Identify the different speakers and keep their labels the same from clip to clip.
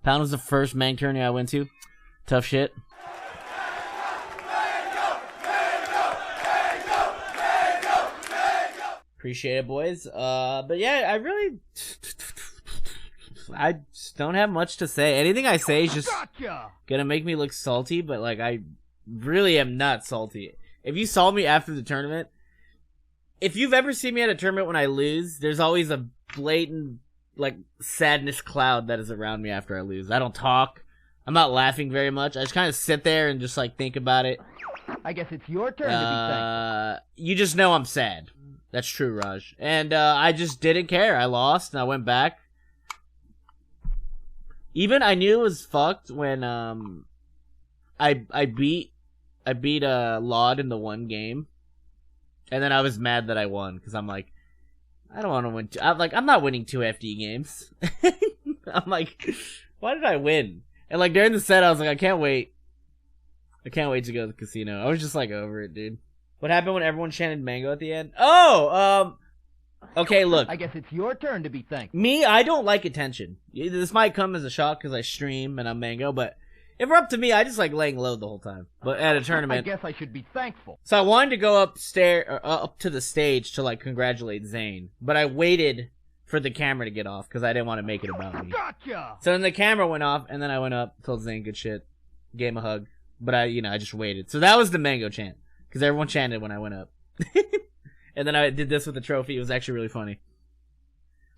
Speaker 1: Pound was the first Mang tourney I went to. Tough shit. Appreciate it, boys. But yeah, I just don't have much to say. Anything I say is just gonna make me look salty, but like I really am not salty. If you saw me after the tournament, if you've ever seen me at a tournament when I lose, there's always a blatant like sadness cloud that is around me after I lose. I don't talk. I'm not laughing very much. I just kind of sit there and just like think about it.
Speaker 2: I guess it's your turn to be thankful.
Speaker 1: You just know I'm sad. That's true, Raj. And I just didn't care. I lost and I went back. Even I knew it was fucked when I beat Laud in the one game, and then I was mad that I won because I'm like, I don't want to win. I'm not winning 2 FD games. I'm like, why did I win? And like during the set, I was like, I can't wait. I can't wait to go to the casino. I was just like over it, dude. What happened when everyone chanted mango at the end? Oh, okay, look.
Speaker 2: I guess it's your turn to be thankful.
Speaker 1: Me, I don't like attention. This might come as a shock because I stream and I'm mango, but if we're up to me, I just like laying low the whole time. But at a tournament,
Speaker 2: I guess I should be thankful.
Speaker 1: So I wanted to go up to the stage to like congratulate Zane, but I waited for the camera to get off because I didn't want to make it about me.
Speaker 2: Gotcha.
Speaker 1: So then the camera went off, and then I went up, told Zane good shit, gave him a hug, but I just waited. So that was the mango chant because everyone chanted when I went up. And then I did this with the trophy. It was actually really funny.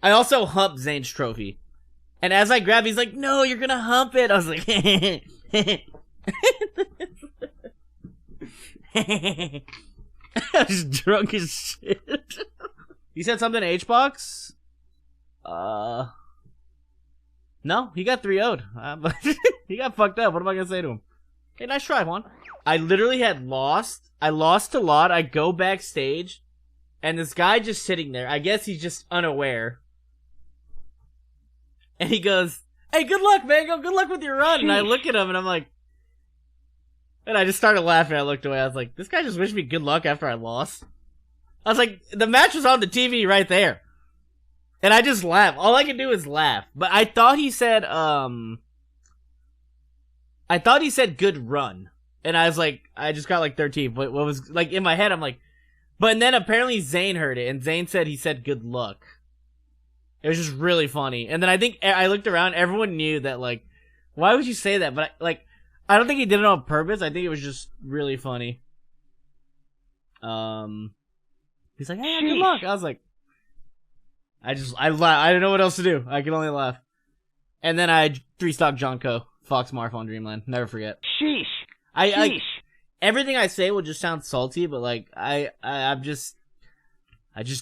Speaker 1: I also humped Zane's trophy. And as I grabbed, he's like, no, you're gonna hump it. I was like, I was drunk as shit. You said something to Hbox? No, he got 3-0'd. He got fucked up. What am I gonna say to him? Hey, nice try, Juan. I literally had lost. I lost a lot. I go backstage, and this guy just sitting there. I guess he's just unaware. And he goes, hey, good luck, Mango. Good luck with your run. And I look at him, and I'm like... And I just started laughing. I looked away. I was like, this guy just wished me good luck after I lost. I was like, the match was on the TV right there. And I just laughed. All I could do is laugh. But I thought he said, good run. And I was like, I just got like 13. But what was, like, in my head, I'm like... But and then apparently Zane heard it. And Zane said he said good luck. It was just really funny. And then I think I looked around. Everyone knew that, like, why would you say that? But, I don't think he did it on purpose. I think it was just really funny. He's like, hey, good luck. I was like, I don't know what else to do. I can only laugh. And then I 3-stock Jonko, Fox Marf on Dreamland. Never forget.
Speaker 2: Sheesh.
Speaker 1: Everything I say will just sound salty, but, like, I just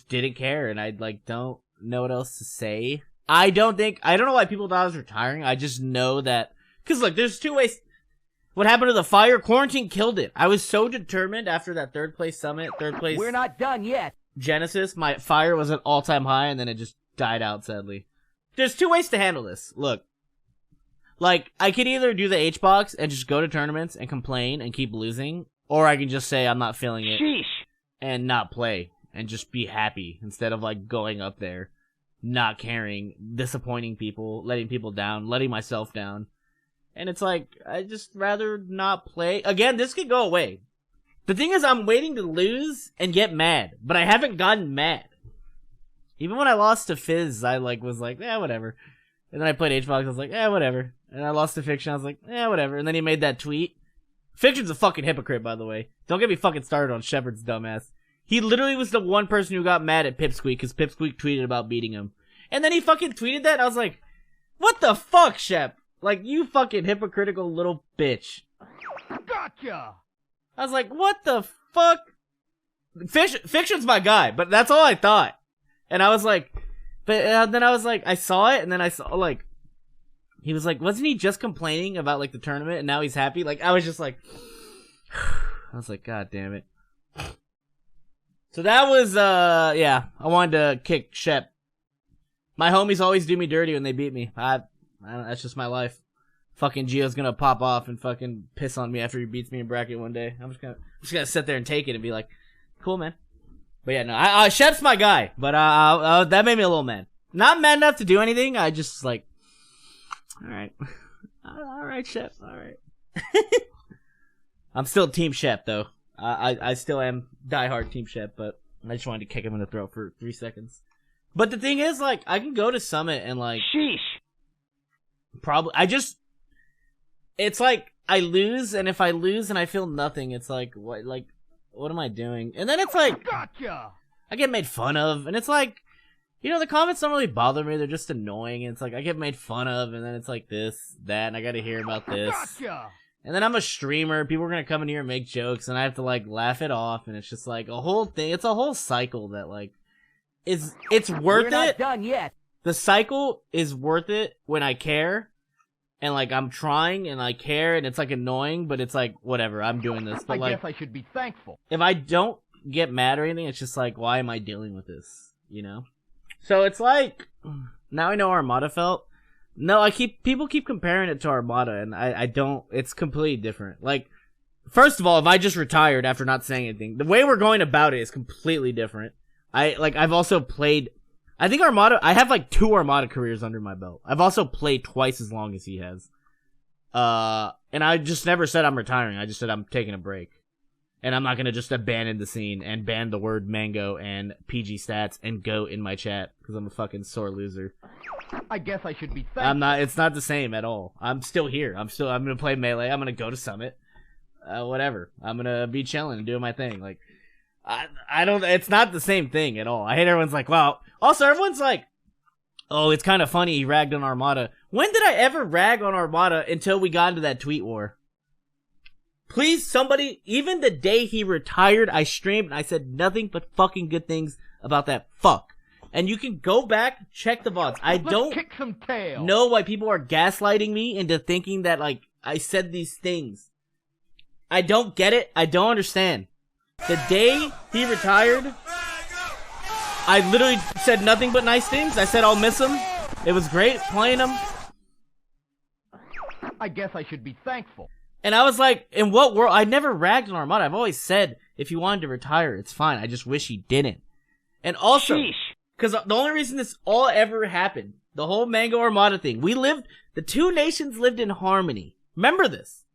Speaker 1: didn't care. And I, like, don't know what else to say. I don't know why people thought I was retiring. I just know that, cause look, there's 2 ways. What happened to the fire? Quarantine killed it. I was so determined after that 3rd place summit, 3rd place.
Speaker 2: We're not done yet.
Speaker 1: Genesis, my fire was at all-time high, and then it just died out, sadly. There's 2 ways to handle this. Look. Like, I could either do the Hbox and just go to tournaments and complain and keep losing, or I can just say I'm not feeling it and not play and just be happy instead of, like, going up there, not caring, disappointing people, letting people down, letting myself down. And it's like, I just rather not play. Again, this could go away. The thing is, I'm waiting to lose and get mad, but I haven't gotten mad. Even when I lost to Fizz, I was like, whatever. And then I played Hbox, I was like, whatever. And I lost to Fiction, I was like, whatever. And then he made that tweet. Fiction's a fucking hypocrite, by the way. Don't get me fucking started on Shepard's dumbass. He literally was the one person who got mad at Pipsqueak because Pipsqueak tweeted about beating him. And then he fucking tweeted that, and I was like, what the fuck, Shep? Like, you fucking hypocritical little bitch.
Speaker 2: Gotcha!
Speaker 1: I was like, what the fuck? Fiction's my guy, but that's all I thought. And I was like, but then I was like, I saw it, and then I saw, like, he was like, wasn't he just complaining about, like, the tournament, and now he's happy? Like, I was just like, I was like, god damn it. So that was, yeah, I wanted to kick Shep. My homies always do me dirty when they beat me. I don't, that's just my life. Fucking Gio's gonna pop off and fucking piss on me after he beats me in bracket one day. I'm just gonna sit there and take it and be like, cool, man. But yeah, no, Shep's my guy. But that made me a little mad. Not mad enough to do anything. I just like, Alright. Alright, Shep. Alright. I'm still Team Shep, though. I still am diehard Team Shep, but I just wanted to kick him in the throat for 3 seconds. But the thing is, like, I can go to Summit and, like...
Speaker 2: Sheesh.
Speaker 1: It's like, I lose, and if I lose and I feel nothing, it's like, what am I doing? And then it's like...
Speaker 2: Gotcha.
Speaker 1: I get made fun of, and it's like... You know, the comments don't really bother me, they're just annoying, and it's like, I get made fun of, and then it's like this, that, and I gotta hear about this.
Speaker 2: Gotcha.
Speaker 1: And then I'm a streamer, people are gonna come in here and make jokes, and I have to, like, laugh it off, and it's just like, a whole thing, it's a whole cycle that, like, it's worth
Speaker 2: We're
Speaker 1: it.
Speaker 2: not done yet.
Speaker 1: The cycle is worth it when I care, and, like, I'm trying, and I care, and it's, like, annoying, but it's like, whatever, I'm doing this, but,
Speaker 2: I
Speaker 1: like,
Speaker 2: guess I should be thankful.
Speaker 1: if I don't get mad or anything, it's just like, why am I dealing with this, you know? So it's like, now I know how Armada felt. No, people keep comparing it to Armada, and I don't, it's completely different. Like, first of all, if I just retired after not saying anything, the way we're going about it is completely different. I've also played, I think Armada, I have like 2 Armada careers under my belt. I've also played twice as long as he has. And I just never said I'm retiring, I just said I'm taking a break. And I'm not gonna just abandon the scene and ban the word mango and PG stats and GOAT in my chat, because I'm a fucking sore loser.
Speaker 2: I guess I should be thankful.
Speaker 1: I'm not, it's not the same at all. I'm still here. I'm gonna play Melee, I'm gonna go to Summit. Whatever. I'm gonna be chilling and doing my thing. Like, I don't, it's not the same thing at all. I hate everyone's like, wow. Also, everyone's like, oh, it's kind of funny he ragged on Armada. When did I ever rag on Armada until we got into that tweet war? Please, somebody, even the day he retired, I streamed and I said nothing but fucking good things about that fuck. And you can go back, check the VODs. I don't
Speaker 2: kick some tail.
Speaker 1: know why people are gaslighting me into thinking that, like, I said these things. I don't get it. I don't understand. The day he retired, I literally said nothing but nice things. I said I'll miss him. It was great playing him.
Speaker 2: I guess I should be thankful.
Speaker 1: And I was like, in what world? I never ragged on Armada. I've always said, if he wanted to retire, it's fine. I just wish he didn't. And also, because the only reason this all ever happened, the whole Mango Armada thing, the 2 nations lived in harmony. Remember this.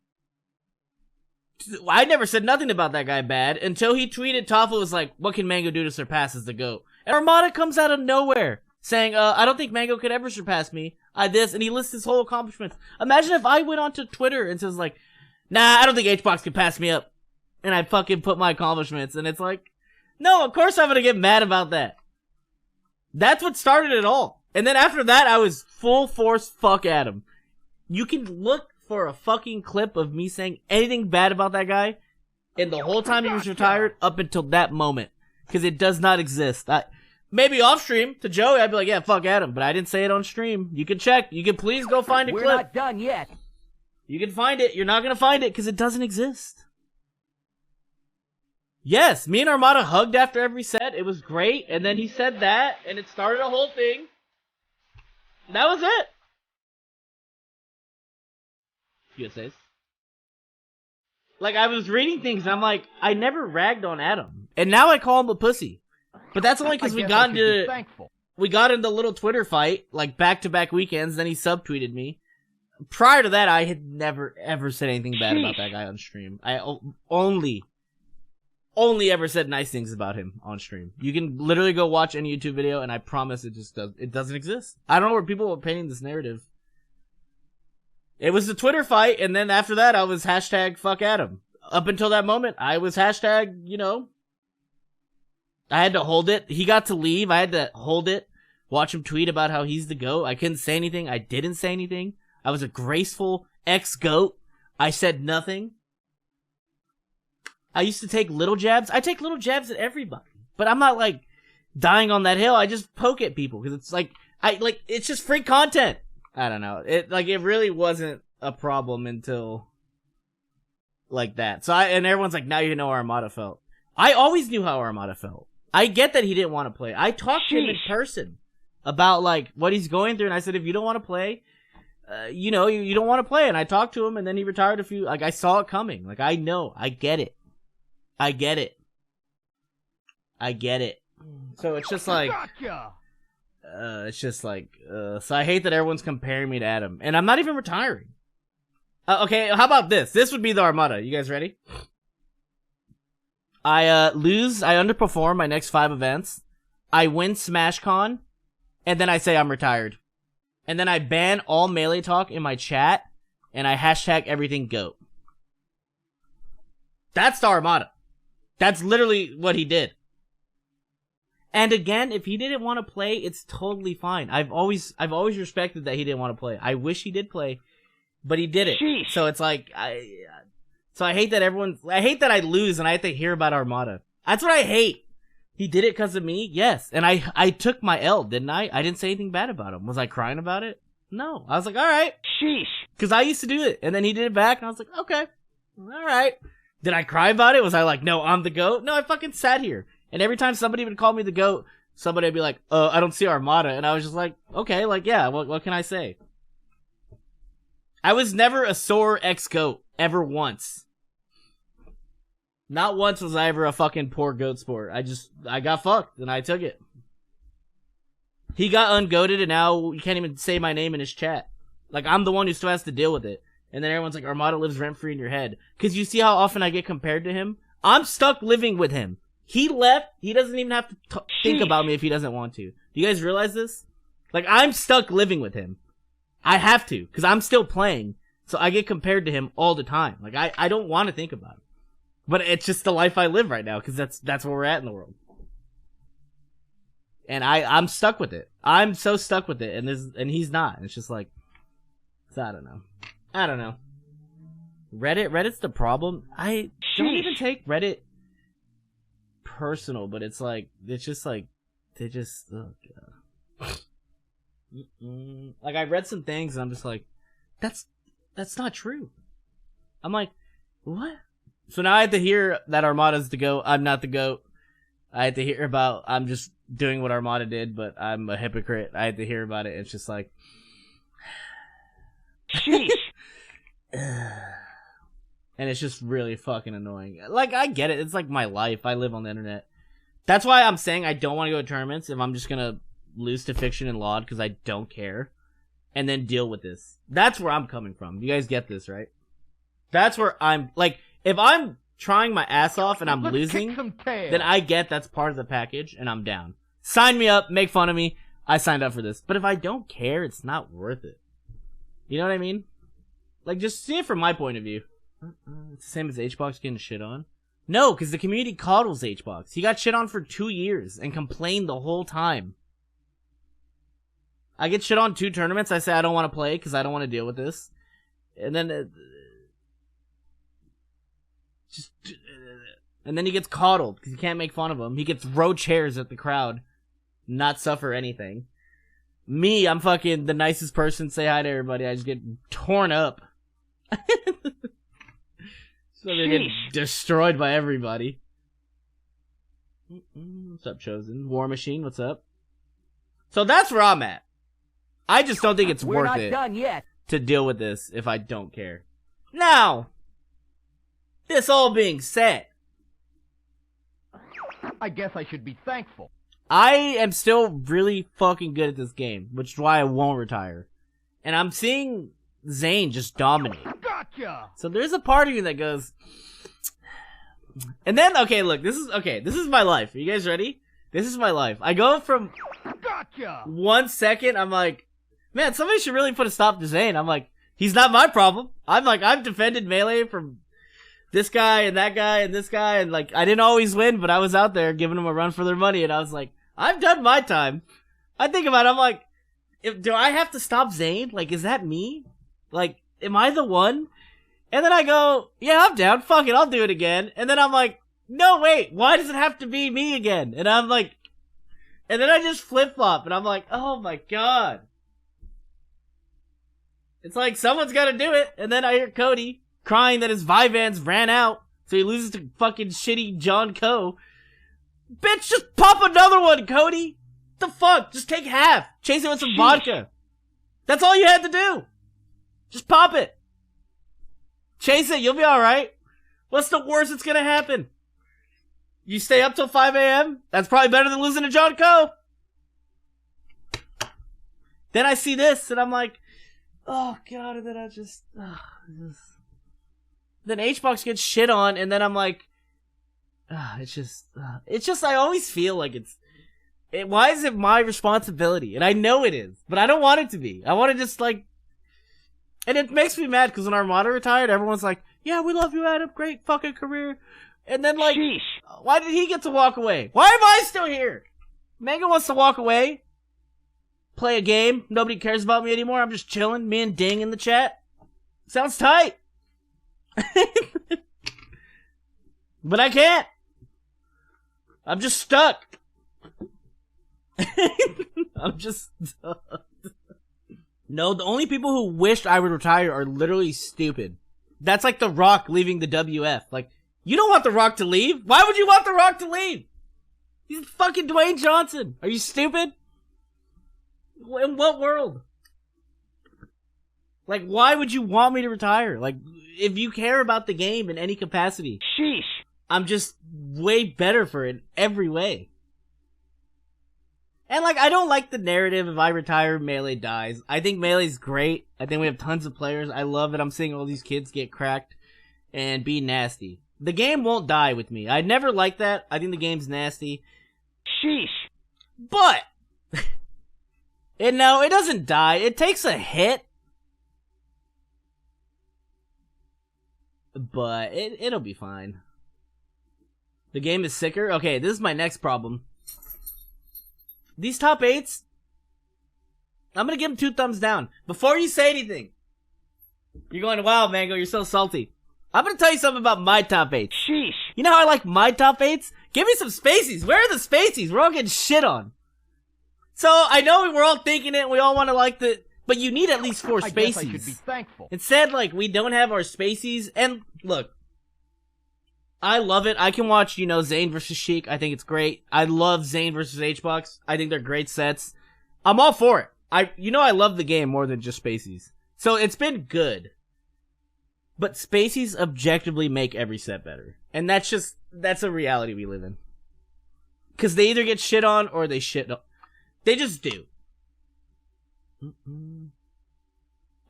Speaker 1: I never said nothing about that guy bad until he tweeted, Toffel was like, what can Mango do to surpass as the GOAT? And Armada comes out of nowhere saying, I don't think Mango could ever surpass me. And he lists his whole accomplishments. Imagine if I went onto Twitter and says like, nah, I don't think Hbox can pass me up. And I fucking put my accomplishments, and it's like, no, of course I'm gonna get mad about that. That's what started it all. And then after that, I was full force fuck Adam. You can look for a fucking clip of me saying anything bad about that guy, and the whole time he was retired up until that moment. Because it does not exist. Maybe off stream, to Joey, I'd be like, yeah, fuck Adam, but I didn't say it on stream. You can check. You can please go find a clip.
Speaker 2: We're not done yet.
Speaker 1: You can find it. You're not going to find it because it doesn't exist. Yes, me and Armada hugged after every set. It was great. And then he said that, and it started a whole thing. That was it. USA's. Like, I was reading things, and I'm like, I never ragged on Adam. And now I call him a pussy. But that's only because we got in the little Twitter fight, like back-to-back weekends, then he subtweeted me. Prior to that, I had never, ever said anything bad about that guy on stream. I only ever said nice things about him on stream. You can literally go watch any YouTube video, and I promise it doesn't exist. I don't know where people are painting this narrative. It was the Twitter fight, and then after that, I was hashtag fuck Adam. Up until that moment, I was hashtag, you know, I had to hold it. He got to leave. I had to hold it, watch him tweet about how he's the GOAT. I couldn't say anything. I didn't say anything. I was a graceful ex-GOAT. I said nothing. I used to take little jabs. I take little jabs at everybody. But I'm not, like, dying on that hill. I just poke at people. Because it's like, it's just free content. I don't know. It really wasn't a problem until, like that. So and everyone's like, now you know how Armada felt. I always knew how Armada felt. I get that he didn't want to play. I talked to him in person about, like, what he's going through. And I said, if you don't want to play, you know, you don't want to play. And I talked to him, and then he retired like, I saw it coming. Like, I know. I get it. I get it. So it's just like, it's just like, so I hate that everyone's comparing me to Adam, and I'm not even retiring. Okay, how about this? This would be the Armada. You guys ready? I underperform my next 5 events. I win SmashCon, and then I say I'm retired. And then I ban all melee talk in my chat, and I hashtag everything GOAT. That's the Armada. That's literally what he did. And again, if he didn't want to play, it's totally fine. I've always respected that he didn't want to play. I wish he did play, but he did it.
Speaker 2: Sheesh.
Speaker 1: So it's like, so I hate that I hate that I lose and I have to hear about Armada. That's what I hate. He did it because of me? Yes. And I took my L, didn't I? I didn't say anything bad about him. Was I crying about it? No. I was like, alright.
Speaker 2: Sheesh.
Speaker 1: Because I used to do it. And then he did it back and I was like, okay. Alright. Did I cry about it? Was I like, no, I'm the GOAT? No, I fucking sat here. And every time somebody would call me the GOAT, somebody would be like, I don't see Armada. And I was just like, okay, like, yeah, what can I say? I was never a sore ex-GOAT. Ever once. Not once was I ever a fucking poor GOAT sport. I got fucked, and I took it. He got ungoated, and now you can't even say my name in his chat. Like, I'm the one who still has to deal with it. And then everyone's like, Armada lives rent-free in your head. Because you see how often I get compared to him? I'm stuck living with him. He left. He doesn't even have to think about me if he doesn't want to. Do you guys realize this? Like, I'm stuck living with him. I have to, because I'm still playing. So I get compared to him all the time. Like, I don't want to think about it. But it's just the life I live right now, because that's where we're at in the world. And I'm stuck with it. I'm so stuck with it, and he's not. It's just like, so I don't know. Reddit's the problem. I don't even take Reddit personal, but it's just like, they just, oh god. Like, I read some things, and I'm just like, that's not true. I'm like, what? So now I have to hear that Armada's the GOAT. I'm not the GOAT. I had to hear about, I'm just doing what Armada did, but I'm a hypocrite. I had to hear about it. It's just like,
Speaker 2: sheesh.
Speaker 1: And it's just really fucking annoying. Like, I get it. It's like my life. I live on the internet. That's why I'm saying I don't want to go to tournaments if I'm just gonna lose to Fiction and Laud because I don't care. And then deal with this. That's where I'm coming from. You guys get this, right? That's where I'm, like, if I'm trying my ass off and I'm losing, then I get that's part of the package and I'm down. Sign me up, make fun of me. I signed up for this. But if I don't care, it's not worth it. You know what I mean? Like, just see it from my point of view. It's the same as Hbox getting shit on. No, because the community coddles Hbox. He got shit on for 2 years and complained the whole time. I get shit on 2 tournaments. I say I don't want to play because I don't want to deal with this. And then... and then he gets coddled because you can't make fun of him. He gets throw chairs at the crowd, not suffer anything. Me, I'm fucking the nicest person. Say hi to everybody. I just get torn up. So they get destroyed by everybody. What's up, Chosen? War Machine, what's up? So that's where I'm at. I just don't think it's worth it to deal with this if I don't care. Now, this all being said,
Speaker 2: I guess I should be thankful.
Speaker 1: I am still really fucking good at this game, which is why I won't retire. And I'm seeing Zane just dominate.
Speaker 2: Gotcha!
Speaker 1: So there's a part of you that goes... And then, okay, look, this is my life. Are you guys ready? This is my life. I go from...
Speaker 2: Gotcha!
Speaker 1: 1 second, I'm like, man, somebody should really put a stop to Zane. I'm like, he's not my problem. I'm like, I've defended Melee from this guy and that guy and this guy, and like, I didn't always win, but I was out there giving them a run for their money, and I was like, I've done my time. I think about it, I'm like, do I have to stop Zane? Like, is that me? Like, am I the one? And then I go, yeah, I'm down. Fuck it, I'll do it again. And then I'm like, no, wait, why does it have to be me again? And I'm like, and then I just flip-flop, and I'm like, oh my god. It's like, someone's gotta do it. And then I hear Cody crying that his Vivans ran out, so he loses to fucking shitty John Coe. Bitch, just pop another one, Cody! The fuck? Just take half. Chase it with some vodka. That's all you had to do. Just pop it. Chase it, you'll be alright. What's the worst that's gonna happen? You stay up till 5 a.m.? That's probably better than losing to John Coe. Then I see this, and I'm like, oh god, and then I just... Then Hbox gets shit on, and then I'm like, it's just, I always feel like why is it my responsibility? And I know it is, but I don't want it to be. I want to just, like, and it makes me mad, because when Armada retired, everyone's like, yeah, we love you, Adam, great fucking career. And then, like,
Speaker 2: Sheesh.
Speaker 1: Why did he get to walk away? Why am I still here? Mango wants to walk away, play a game, nobody cares about me anymore, I'm just chilling, me and Ding in the chat. Sounds tight. But I can't. I'm just stuck. I'm just stuck. No, the only people who wished I would retire are literally stupid. That's like The Rock leaving the WF. Like, you don't want The Rock to leave? Why would you want The Rock to leave? He's fucking Dwayne Johnson. Are you stupid? In what world? Like, why would you want me to retire? Like, if you care about the game in any capacity.
Speaker 2: Sheesh.
Speaker 1: I'm just way better for it every way. And, like, I don't like the narrative if I retire, Melee dies. I think Melee's great. I think we have tons of players. I love it. I'm seeing all these kids get cracked and be nasty. The game won't die with me. I never liked that. I think the game's nasty.
Speaker 2: Sheesh.
Speaker 1: But, no, it doesn't die. It takes a hit. But it'll be fine. The game is sicker. Okay, this is my next problem. These top 8s, I'm gonna give them 2 thumbs down. Before you say anything, you're going, wow, Mango, you're so salty. I'm gonna tell you something about my top 8s.
Speaker 2: Sheesh.
Speaker 1: You know how I like my top 8s? Give me some spacies. Where are the spacies? We're all getting shit on. So, I know we're all thinking it, we all want to like the... But you need at least 4 spacies.
Speaker 2: I guess I should be thankful.
Speaker 1: Instead, like, we don't have our spacies, and, look, I love it. I can watch, Zayn versus Sheik. I think it's great. I love Zayn versus Hbox. I think they're great sets. I'm all for it. I love the game more than just spacies. So it's been good. But spacies objectively make every set better. And that's a reality we live in. Because they either get shit on or they shit on. They just do.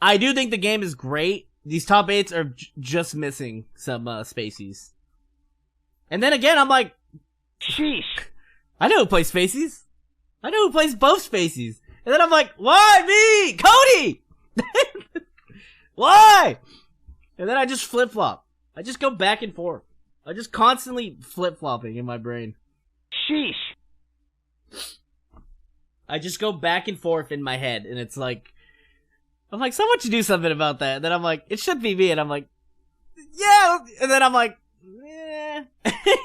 Speaker 1: I do think the game is great. These top 8s are just missing some spacies. And then again, I'm like,
Speaker 2: sheesh.
Speaker 1: I know who plays spacies. I know who plays both spacies. And then I'm like, why me? Cody! Why? And then I just flip-flop. I just go back and forth. I just constantly flip-flopping in my brain.
Speaker 2: Sheesh.
Speaker 1: I just go back and forth in my head, and it's like, I'm like, someone should do something about that. And then I'm like, it should be me. And I'm like, yeah. And then I'm like, yeah.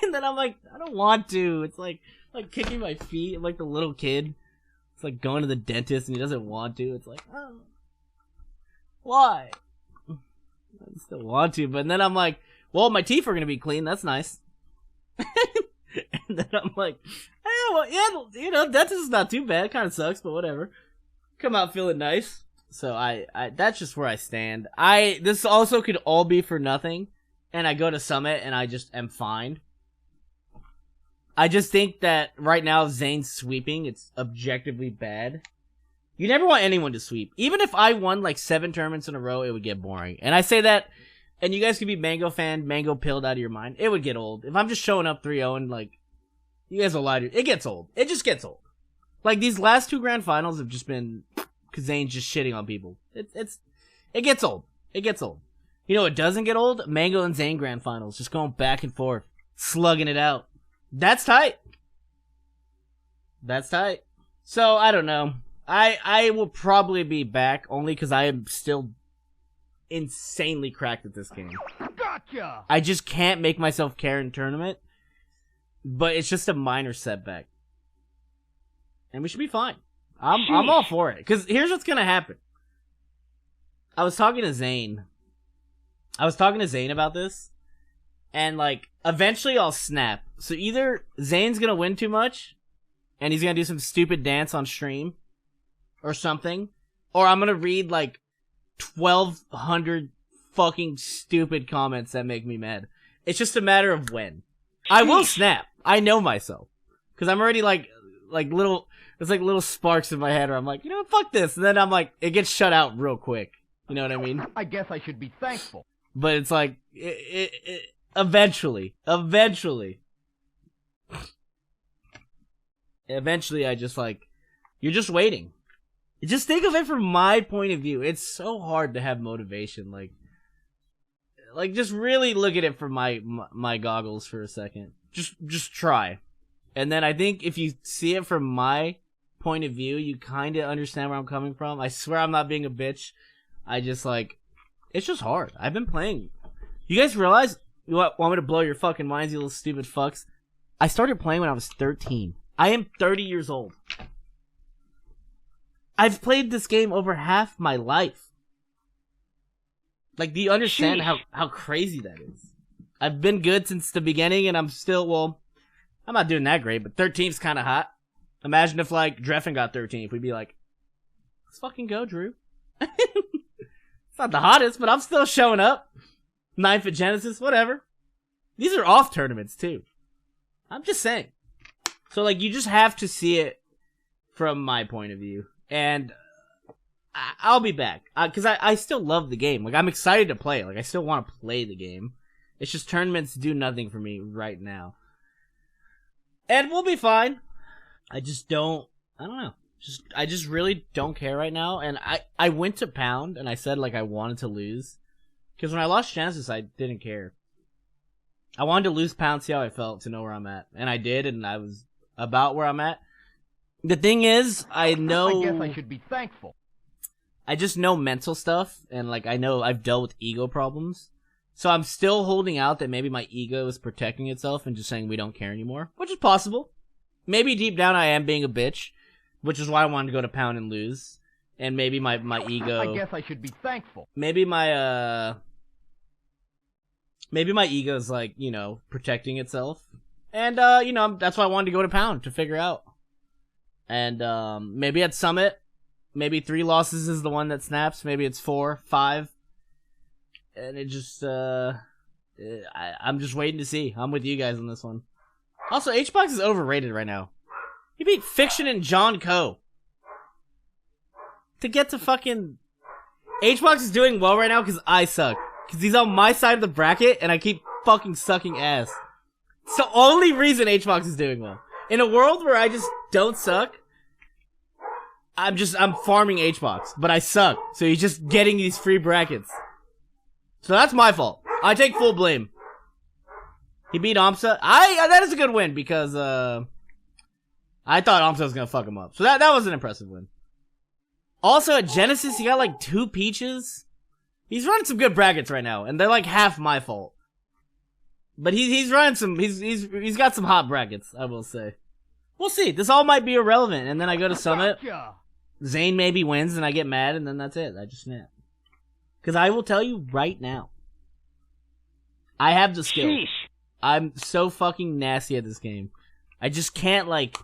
Speaker 1: And then I'm like, I don't want to. It's like kicking my feet. I'm like the little kid. It's like going to the dentist and he doesn't want to. It's like, oh, why? I still want to. But then I'm like, well, my teeth are going to be clean. That's nice. And then I'm like, well, yeah, dentist is not too bad. Kind of sucks, but whatever. Come out feeling nice. So I that's just where I stand. This also could all be for nothing, and I go to Summit and I just am fine. I just think that right now Zayn's sweeping, it's objectively bad. You never want anyone to sweep. Even if I won like 7 tournaments in a row, it would get boring. And I say that, and you guys could be Mango fan, Mango pilled out of your mind. It would get old. If I'm just showing up 3-0 and like, you guys will lie to you. It gets old. It just gets old. Like these last 2 grand finals have just been, cause Zayn's just shitting on people. It gets old. It gets old. You know what doesn't get old? Mango and Zayn grand finals. Just going back and forth. Slugging it out. That's tight. That's tight. So, I don't know. I will probably be back only because I am still insanely cracked at this game.
Speaker 2: Gotcha!
Speaker 1: I just can't make myself care in tournament. But it's just a minor setback. And we should be fine. I'm all for it. Because here's what's going to happen. I was talking to Zayn about this. And, like, eventually I'll snap. So either Zayn's going to win too much. And he's going to do some stupid dance on stream. Or something. Or I'm going to read, like, 1,200 fucking stupid comments that make me mad. It's just a matter of when. I will snap. I know myself. Because I'm already, like little There's like little sparks in my head where I'm like, you know what, fuck this. And then I'm like, it gets shut out real quick. You know what I mean?
Speaker 2: I guess I should be thankful.
Speaker 1: But it's like, eventually, I just like, you're just waiting. Just think of it from my point of view. It's so hard to have motivation. Like just really look at it from my goggles for a second. Just try. And then I think if you see it from my point of view, you kind of understand where I'm coming from. I swear I'm not being a bitch. I just like, it's just hard. I've been playing. You guys realize, you want me to blow your fucking minds, you little stupid fucks? I started playing when I was 13. I am 30 years old. I've played this game over half my life. Like, do you understand how crazy that is? I've been good since the beginning, and I'm still, well, I'm not doing that great, but 13's kind of hot. Imagine if, like, Dreffen got 13th. We'd be like, let's fucking go, Drew. It's not the hottest, but I'm still showing up. 9th at Genesis, whatever. These are off tournaments, too. I'm just saying. So, like, you just have to see it from my point of view. And I'll be back. Because I still love the game. Like, I'm excited to play it. Like, I still want to play the game. It's just tournaments do nothing for me right now. And we'll be fine. I don't know. I just really don't care right now. And I went to Pound and I said, like, I wanted to lose. Because when I lost Genesis, I didn't care. I wanted to lose Pound, see how I felt, to know where I'm at. And I did, and I was about where I'm at. The thing is, I know...
Speaker 2: I guess I should be thankful.
Speaker 1: I just know mental stuff, and, like, I know I've dealt with ego problems. So I'm still holding out that maybe my ego is protecting itself and just saying we don't care anymore, which is possible. Maybe deep down I am being a bitch, which is why I wanted to go to Pound and lose. And maybe my ego...
Speaker 2: I guess I should be thankful.
Speaker 1: Maybe my ego's, like, you know, protecting itself. And, you know, that's why I wanted to go to Pound, to figure out. And, maybe at Summit, maybe 3 losses is the one that snaps. Maybe it's 4, 5. And it just, I'm just waiting to see. I'm with you guys on this one. Also, Hbox is overrated right now. He beat Fiction and John Coe. To get to fucking... Hbox is doing well right now because I suck. Because he's on my side of the bracket and I keep fucking sucking ass. It's the only reason Hbox is doing well. In a world where I just don't suck, I'm farming Hbox, but I suck. So he's just getting these free brackets. So that's my fault. I take full blame. He beat Amsa. That is a good win because, I thought Amsa was gonna fuck him up. So that was an impressive win. Also at Genesis, he got like 2 peaches. He's running some good brackets right now, and they're like half my fault. But he's running some, he's got some hot brackets, I will say. We'll see. This all might be irrelevant, and then I go to Summit. Zane maybe wins, and I get mad, and then that's it. I just snap. Because I will tell you right now, I have the skill.
Speaker 2: Sheesh.
Speaker 1: I'm so fucking nasty at this game. I just can't, like,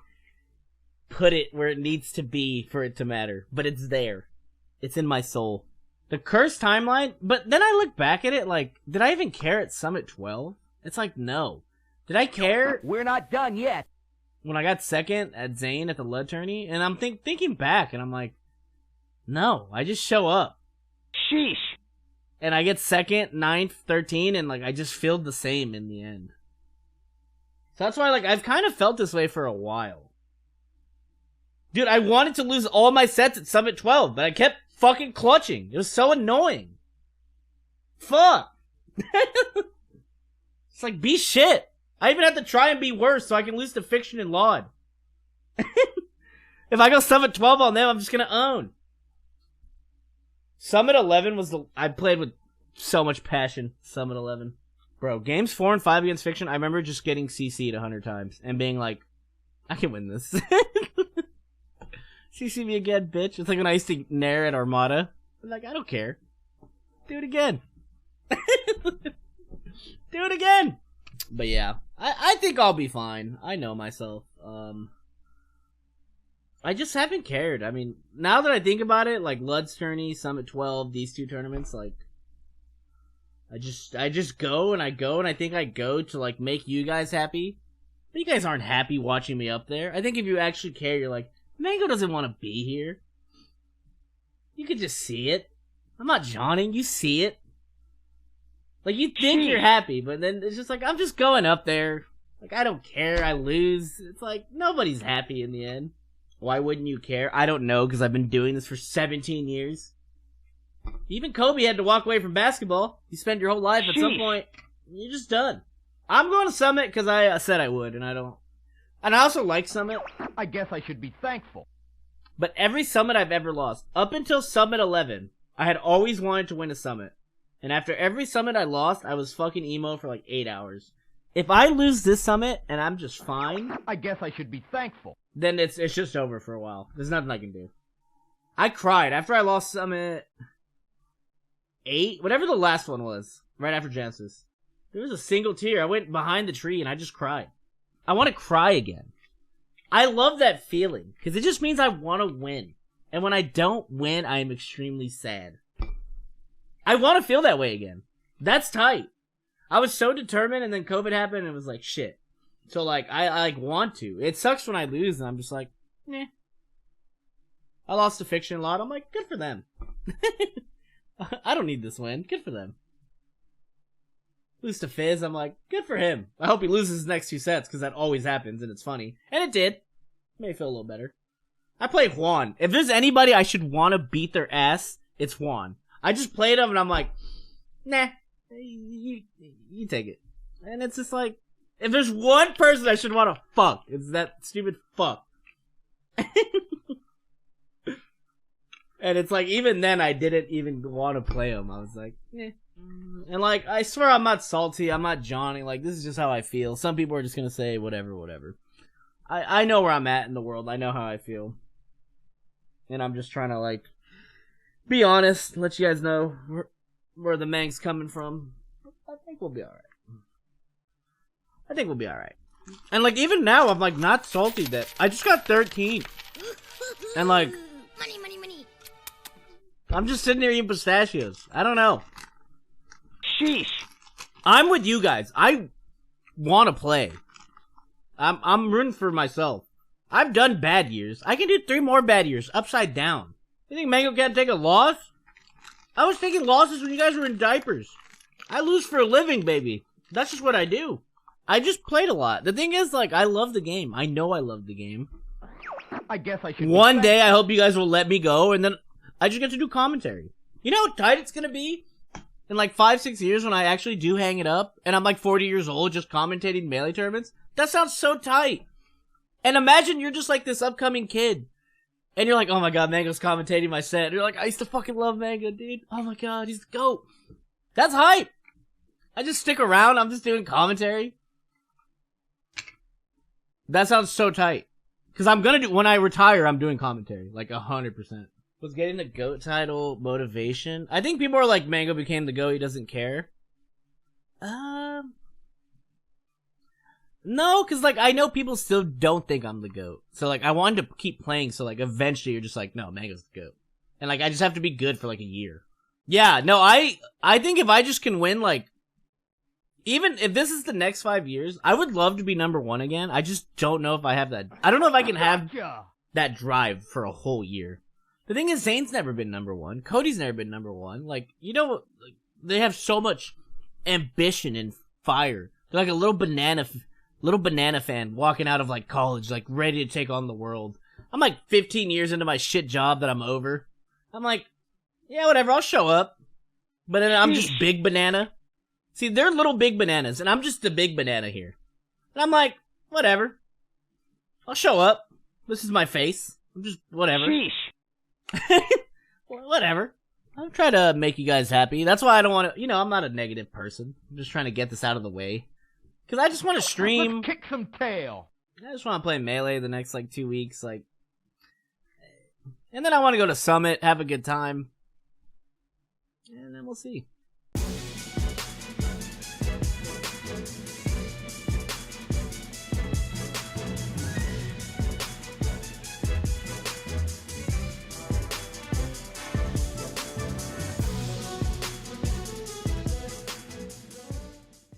Speaker 1: put it where it needs to be for it to matter. But it's there. It's in my soul. The cursed timeline, but then I look back at it like, did I even care at Summit 12? It's like, no. Did I care?
Speaker 2: We're not done yet.
Speaker 1: When I got second at Zane at the Lud tourney? And I'm thinking back, and I'm like, no, I just show up.
Speaker 2: Sheesh.
Speaker 1: And I get second, 9th, 13, and like I just feel the same in the end. So that's why, like, I've kind of felt this way for a while. Dude, I wanted to lose all my sets at Summit 12, but I kept fucking clutching. It was so annoying. Fuck. It's like, be shit. I even have to try and be worse so I can lose to Fiction and Laud. If I go Summit 12 on them, I'm just gonna own. Summit 11 was I played with so much passion. Summit 11. Bro, games 4 and 5 against Fiction, I remember just getting CC'd 100 times and being like, I can win this. CC me again, bitch. It's like when I used to nair at Armada. I'm like, I don't care. Do it again. Do it again. But yeah, I think I'll be fine. I know myself. I just haven't cared. I mean, now that I think about it, like Lud's tourney, Summit 12, these 2 tournaments, like, I just go and I think I go to like make you guys happy. But you guys aren't happy watching me up there. I think if you actually care, you're like, Mango doesn't want to be here. You could just see it. I'm not Johnning. You see it. Like, you think you're happy, but then it's just like, I'm just going up there. Like, I don't care. I lose. It's like, nobody's happy in the end. Why wouldn't you care? I don't know, because I've been doing this for 17 years. Even Kobe had to walk away from basketball. You spend your whole life at some point. You're just done. I'm going to Summit because I said I would, and I don't. And I also like Summit.
Speaker 2: I guess I should be thankful.
Speaker 1: But every Summit I've ever lost, up until Summit 11, I had always wanted to win a Summit. And after every Summit I lost, I was fucking emo for like 8 hours. If I lose this Summit and I'm just fine,
Speaker 2: I guess I should be thankful.
Speaker 1: Then it's just over for a while. There's nothing I can do. I cried after I lost Summit 8, whatever the last one was, right after Genesis. There was a single tear. I went behind the tree and I just cried. I want to cry again. I love that feeling, because it just means I want to win. And when I don't win, I am extremely sad. I want to feel that way again. That's tight. I was so determined, and then COVID happened, and it was like, shit. So, like, I want to. It sucks when I lose, and I'm just like, nah. I lost to Fiction a lot. I'm like, good for them. I don't need this win. Good for them. Lose to Fizz, I'm like, good for him. I hope he loses his next 2 sets, because that always happens, and it's funny. And it did. Made me feel a little better. I played Juan. If there's anybody I should want to beat their ass, it's Juan. I just played him, and I'm like, nah, you take it. And it's just like, if there's one person I should want to fuck, it's that stupid fuck. And it's like, even then, I didn't even want to play him. I was like, eh. And like, I swear I'm not salty, I'm not Johnny, like, this is just how I feel. Some people are just gonna say, whatever. I know where I'm at in the world, I know how I feel. And I'm just trying to, like, be honest, let you guys know where the mang's coming from. I think we'll be alright. And like, even now, I'm like, not salty that I just got 13. And like, money. I'm just sitting here eating pistachios. I don't know.
Speaker 2: Sheesh.
Speaker 1: I'm with you guys. I want to play. I'm rooting for myself. I've done bad years. I can do 3 more bad years, upside down. You think Mango can't take a loss? I was taking losses when you guys were in diapers. I lose for a living, baby. That's just what I do. I just played a lot. The thing is, like, I love the game. I know I love the game.
Speaker 2: I guess I should.
Speaker 1: One day, I hope you guys will let me go, and then I just get to do commentary. You know how tight it's gonna be? In like 5-6 years when I actually do hang it up, and I'm like 40 years old just commentating Melee tournaments? That sounds so tight. And imagine you're just like this upcoming kid. And you're like, oh my god, Mango's commentating my set. And you're like, I used to fucking love Mango, dude. Oh my god, he's the GOAT. That's hype. I just stick around, I'm just doing commentary. That sounds so tight. Because I'm gonna do, when I retire, I'm doing commentary. Like 100%. Was getting the GOAT title motivation? I think people are like, Mango became the GOAT, he doesn't care. No, because like, I know people still don't think I'm the GOAT. So like, I wanted to keep playing, so like, eventually you're just like, no, Mango's the GOAT. And like, I just have to be good for like a year. Yeah, no, I think if I just can win, like, even if this is the next 5 years, I would love to be #1 again. I just don't know if I have that. I don't know if I can have that drive for a whole year. The thing is, Zane's never been #1. Cody's never been #1. Like, you know, like, they have so much ambition and fire. They're like a little banana fan walking out of like college, like ready to take on the world. I'm like 15 years into my shit job that I'm over. I'm like, yeah, whatever, I'll show up. But then I'm just big banana. See, they're little big bananas, and I'm just the big banana here. And I'm like, whatever. I'll show up. This is my face. I'm just, whatever. Whatever. I'm trying to make you guys happy. That's why I don't want to, you know, I'm not a negative person. I'm just trying to get this out of the way. Because I just want to stream.
Speaker 2: Let's kick some tail.
Speaker 1: I just want to play Melee the next, like, 2 weeks, like. And then I want to go to Summit, have a good time. And then we'll see.